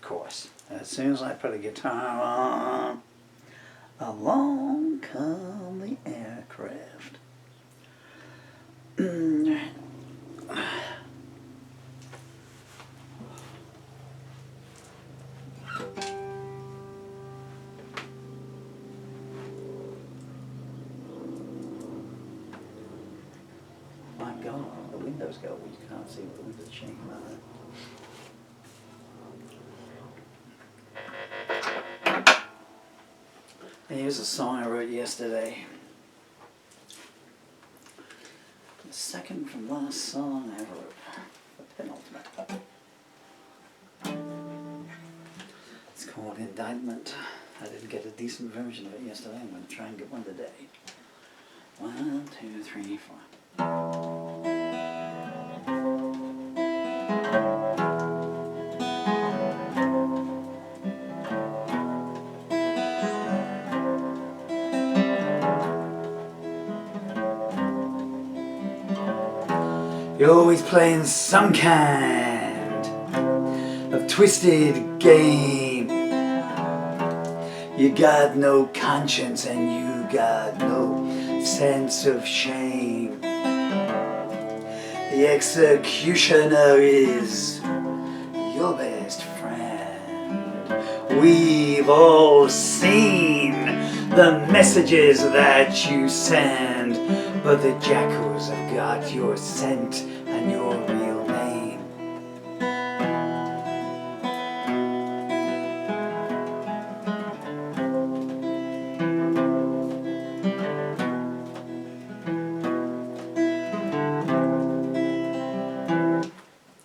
course, as soon as I put a guitar on, along come the aircraft. My God, the windows go, you can't see what the windows shaking like that. Here's a song I wrote yesterday. The second from last song I wrote. The penultimate. It's called Indictment. I didn't get a decent version of it yesterday. I'm going to try and get one today. 1, 2, 3, 4. You're always playing some kind of twisted game. You got no conscience and you got no sense of shame. The executioner is your best friend. We've all seen the messages that you send, but the jackals have got your scent and your real name.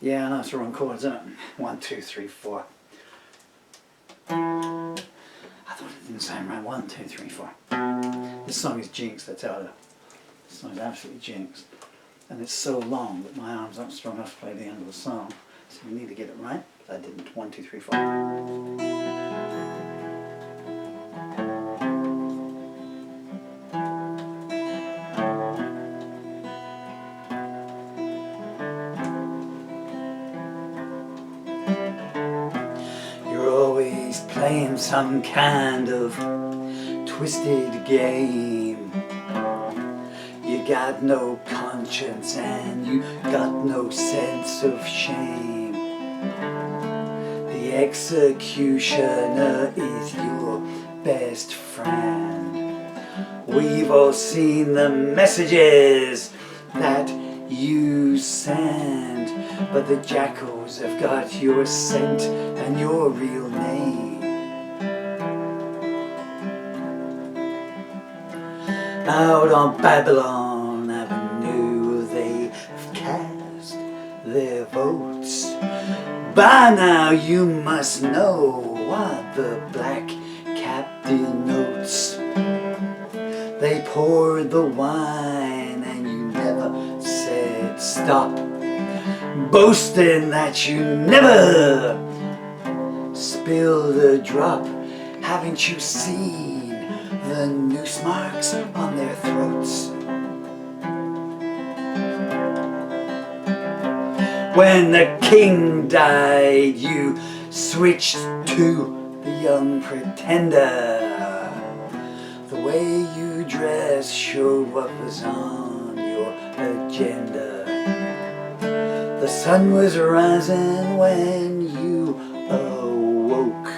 Yeah, that's the wrong chords, isn't it? 1, 2, 3, 4. I thought it didn't sound right. 1, 2, 3, 4. This song is jinxed, I tell you. This song is absolutely jinxed. And it's so long that my arms aren't strong enough to play the end of the song. So you need to get it right. I didn't. 1, 2, 3, 4. You're always playing some kind of twisted game. You got no conscience and you got no sense of shame. The executioner is your best friend. We've all seen the messages that you send, but the jackals have got your scent and your real name. Out on Babylon Avenue they've cast their votes. By now you must know what the black cap denotes. They poured the wine and you never said stop, boasting that you never spilled a drop. Haven't you seen the noose marks on their throats? When the king died, you switched to the young pretender. The way you dressed showed what was on your agenda. The sun was rising when you awoke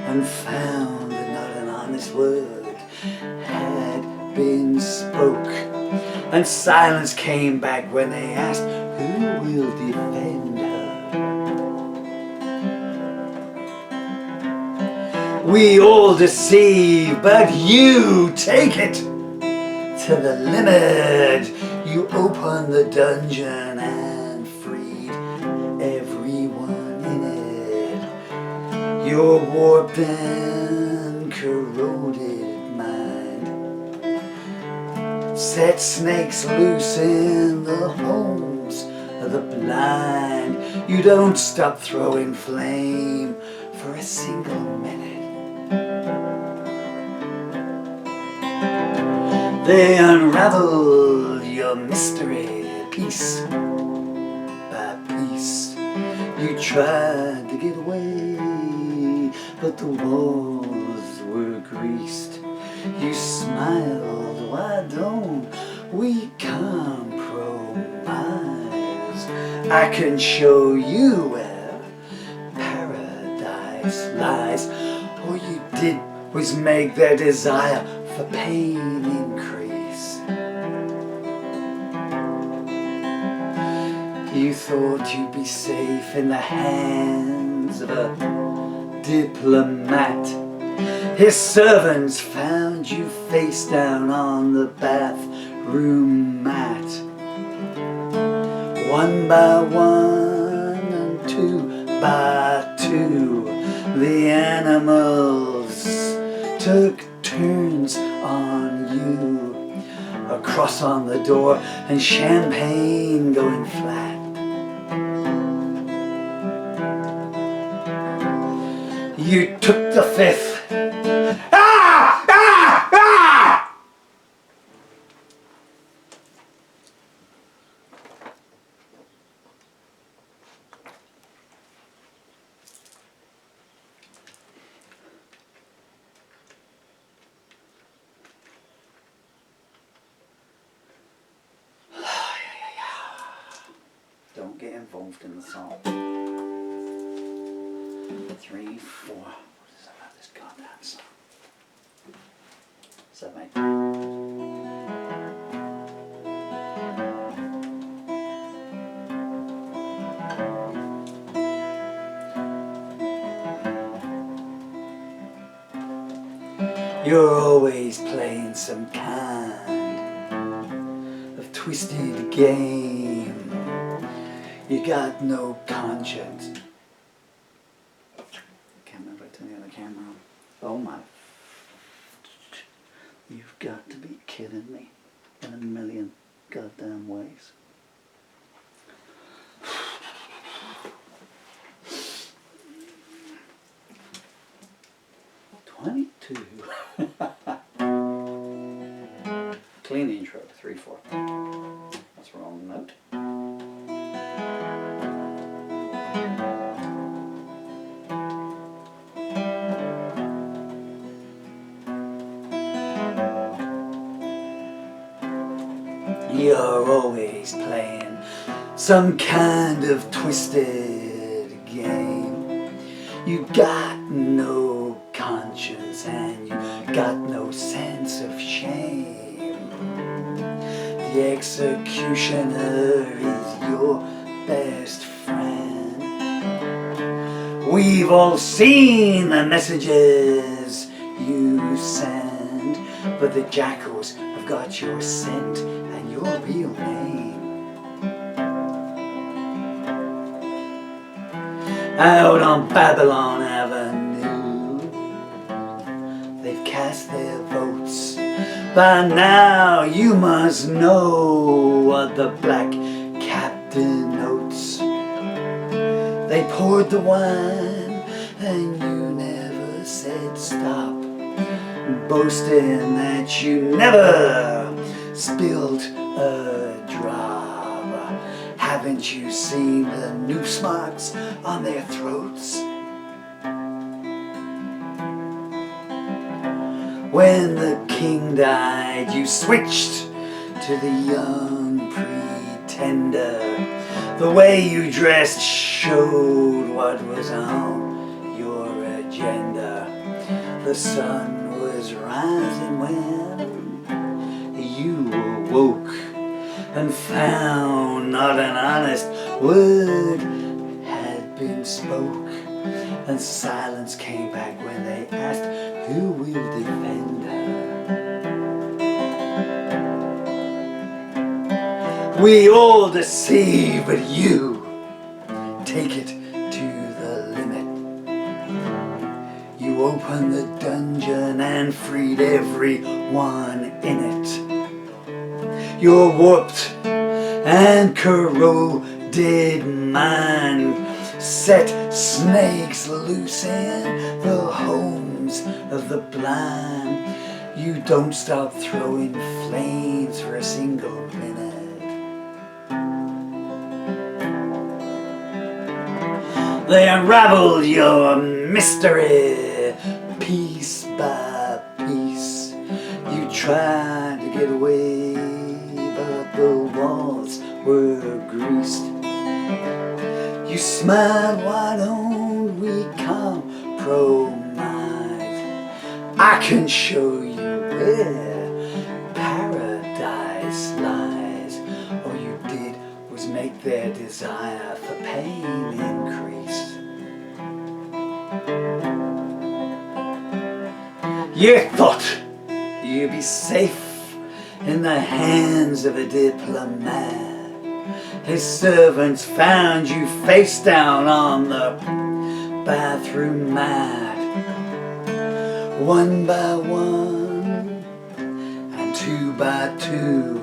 and found that not an honest word had been spoke, and silence came back when they asked, who will defend her? We all deceive, but you take it to the limit. You opened the dungeon and freed everyone in it. Your warped and corroded mind set snakes loose in the homes of the blind. You don't stop throwing flame for a single minute. They unravel your mystery piece by piece. You tried to get away, but the walls were greased. You smiled, why don't we compromise? I can show you where paradise lies. All you did was make their desire for pain increase. You thought you'd be safe in the hands of a diplomat. His servants found you face down on the bathroom mat. One by one and two by two, the animals took turns on you. A cross on the door and champagne going flat. You took the fifth. Ah! Ah! Ah! Don't get involved in the song. 3, 4. What is that about this goddamn song? What's that, mate? You're always playing some kind of twisted game. You got no conscience. Can't remember turning the camera on. Oh my. You've got to be kidding me in a million goddamn ways. Clean intro, 3, 4. That's the wrong note. You're always playing some kind of twisted game. You got no conscience and you got no sense of shame. The executioner is your best friend. We've all seen the messages you send, but the jackals have got your scent and your real name. Out on Babylon Avenue, they've cast their votes. By now you must know what the black captain notes. They poured the wine and you never said stop, boasting that you never spilled a drop. Haven't you seen the noose marks on their throats? When the king died, you switched to the young pretender. The way you dressed showed what was on your agenda. The sun was rising when you awoke and found not an honest word had been spoke. And silence came back when they asked, who will defend her? We all deceive, but you take it to the limit. You opened the dungeon and freed everyone in it. Your warped and corroded mind set snakes loose in the homes of the blind. You don't stop throwing flames for a single minute. They unraveled your mystery piece by piece. You tried to get away, but the walls were greased. You smiled, why don't we compromise? I can show you where paradise lies. All you did was make their desire for pain increase. You thought you'd be safe in the hands of a diplomat. His servants found you face down on the bathroom mat. One by one and two by two,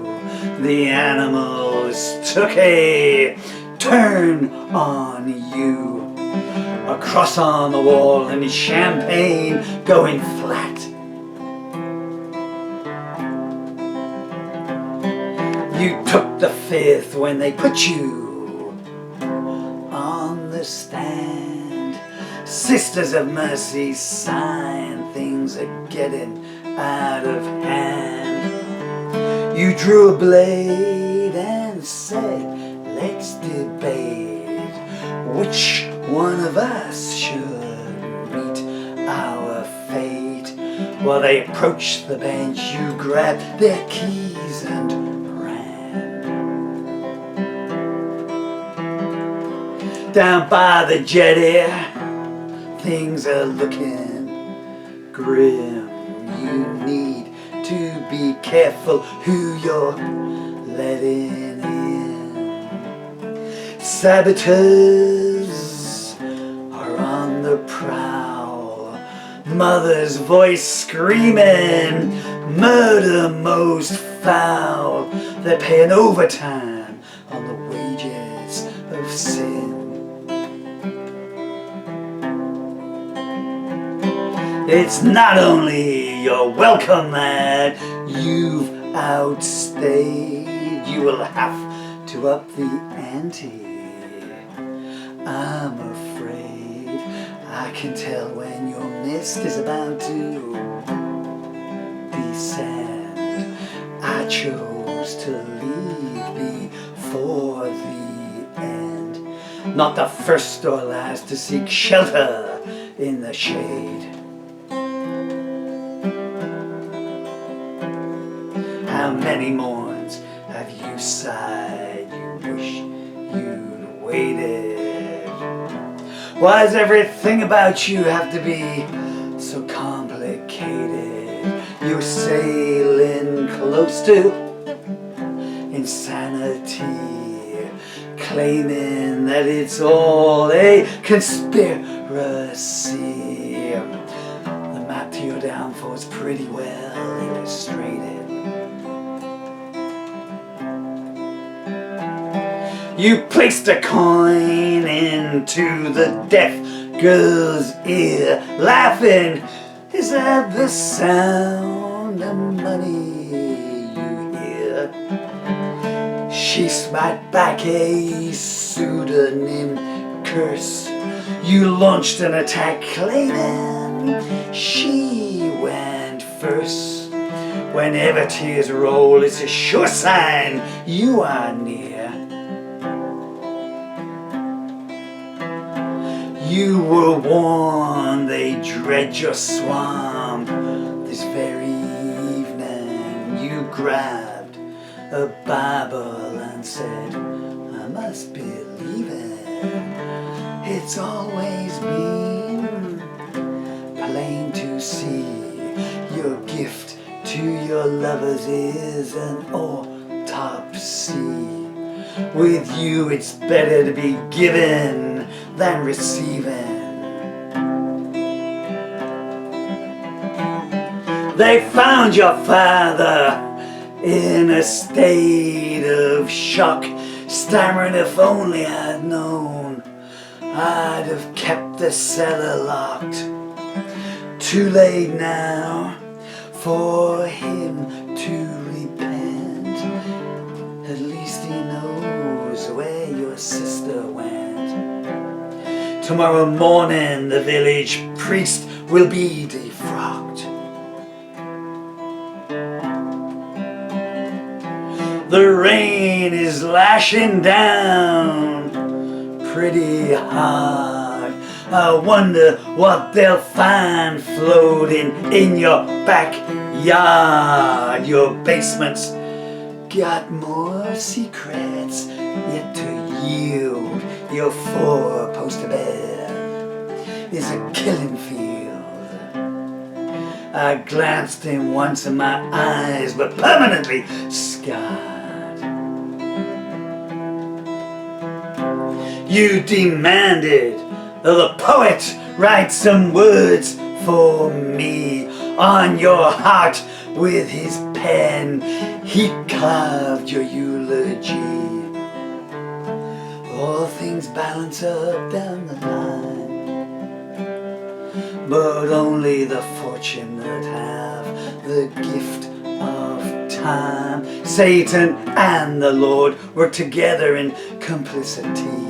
the animals took a turn on you. A cross on the wall and champagne going flat. You took the fifth when they put you on the stand. Sisters of Mercy sign, things are getting out of hand. You drew a blade and said, let's debate which one of us should meet our fate. While they approached the bench, you grabbed their keys and down by the jetty, things are looking grim. You need to be careful who you're letting in. Saboteurs are on the prowl. Mother's voice screaming, murder most foul. They're paying overtime on the wages of sin. It's not only your welcome that you've outstayed, you will have to up the ante. I'm afraid I can tell when your mist is about to descend. I chose to leave before the end, not the first or last to seek shelter in the shade. How many morns have you sighed, you wish you'd waited? Why does everything about you have to be so complicated? You're sailing close to insanity, claiming that it's all a conspiracy. The map to your downfall is pretty well illustrated. You placed a coin into the deaf girl's ear, laughing. Is that the sound of money you hear? She spat back a pseudonym curse. You launched an attack claiming she went first. Whenever tears roll, it's a sure sign you are near. You were warned they dread your swamp. This very evening you grabbed a Bible and said, I must believe it. It's always been plain to see. Your gift to your lovers is an autopsy. With you it's better to be given than receiving. They found your father in a state of shock, stammering, if only I'd known, I'd have kept the cellar locked. Too late now for him to repent. At least he knows where your sister went. Tomorrow morning the village priest will be defrocked. The rain is lashing down pretty hard. I wonder what they'll find floating in your backyard. Your basement's got more secrets yet to yield. Your four-poster bed is a killing field. I glanced in once and my eyes were permanently scarred. You demanded that the poet write some words for me. On your heart with his pen he carved your eulogy. All things balance up down the line, but only the fortunate have the gift of time. Satan and the Lord work together in complicity.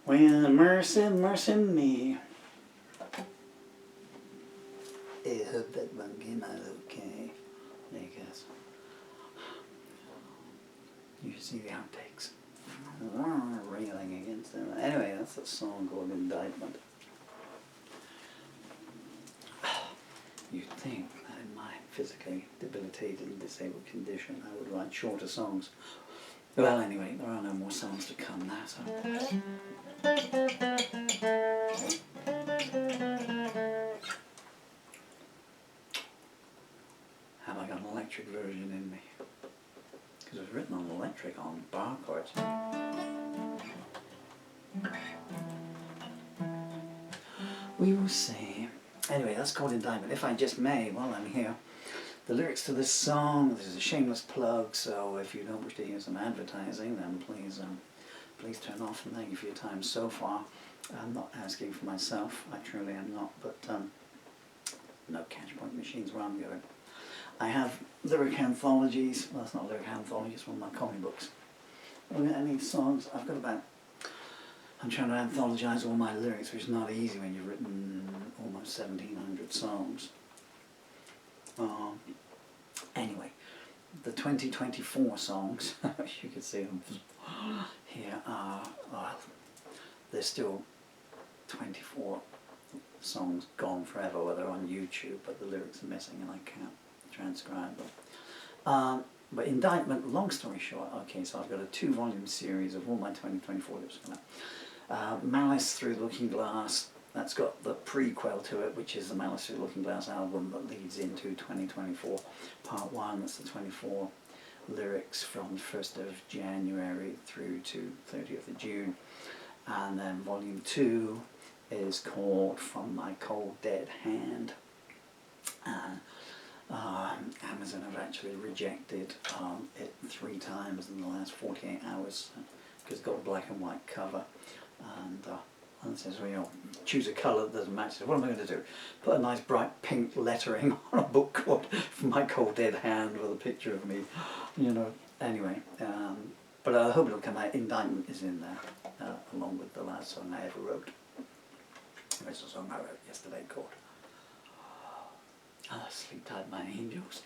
Well, mercy, mercy me. I hope that one came out okay, because you see the outtakes. Railing against them. Anyway, that's a song called Indictment. You'd think that in my physically debilitated and disabled condition I would write shorter songs. Well, anyway, there are no more songs to come now, so... Have I got an electric version in me? Because it was written on electric on bar chords. We will see. Anyway, that's called Indictment. If I just may, while I'm here, the lyrics to this song, this is a shameless plug, so if you don't wish to hear some advertising, then please turn off, and thank you for your time so far. I'm not asking for myself, I truly am not, but no catch point machines where I'm going. I have lyric anthologies. Well, that's not lyric anthology, it's one of my comic books. Any songs, I've got about, I'm trying to anthologize all my lyrics, which is not easy when you've written almost 1,700 songs. Anyway, the 2024 songs, you can see them here, are, well, there's still 24 songs gone forever, where they're on YouTube, but the lyrics are missing and I can't transcribe them. But Indictment, long story short, okay, so I've got a 2-volume series of all my 2024 lyrics coming out. Malice Through the Looking Glass, that's got the prequel to it, which is the Malice Through the Looking Glass album that leads into 2024. Part 1, that's the 24 lyrics from 1st of January through to 30th of June. And then Volume 2 is called From My Cold Dead Hand. And Amazon have actually rejected it 3 times in the last 48 hours because it's got a black and white cover, and it says, well, you know, choose a colour that doesn't match. So what am I going to do? Put a nice bright pink lettering on a book called From My Cold Dead Hand with a picture of me, you know. Anyway, but I hope it'll come out. Indictment is in there along with the last song I ever wrote. There's a song I wrote yesterday called Sleep Tight My Angels.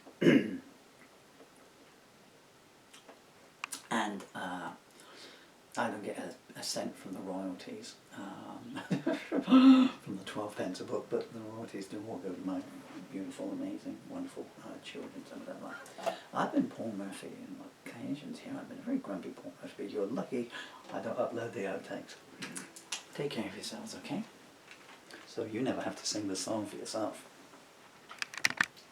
And I don't get a cent from the royalties, from the 12 pence a book, but the royalties do all go to my beautiful, amazing, wonderful children. whatever. I've been Paul Murphy in occasions here. I've been a very grumpy Paul Murphy. You're lucky I don't upload the outtakes. Take care of yourselves, okay? So you never have to sing the song for yourself.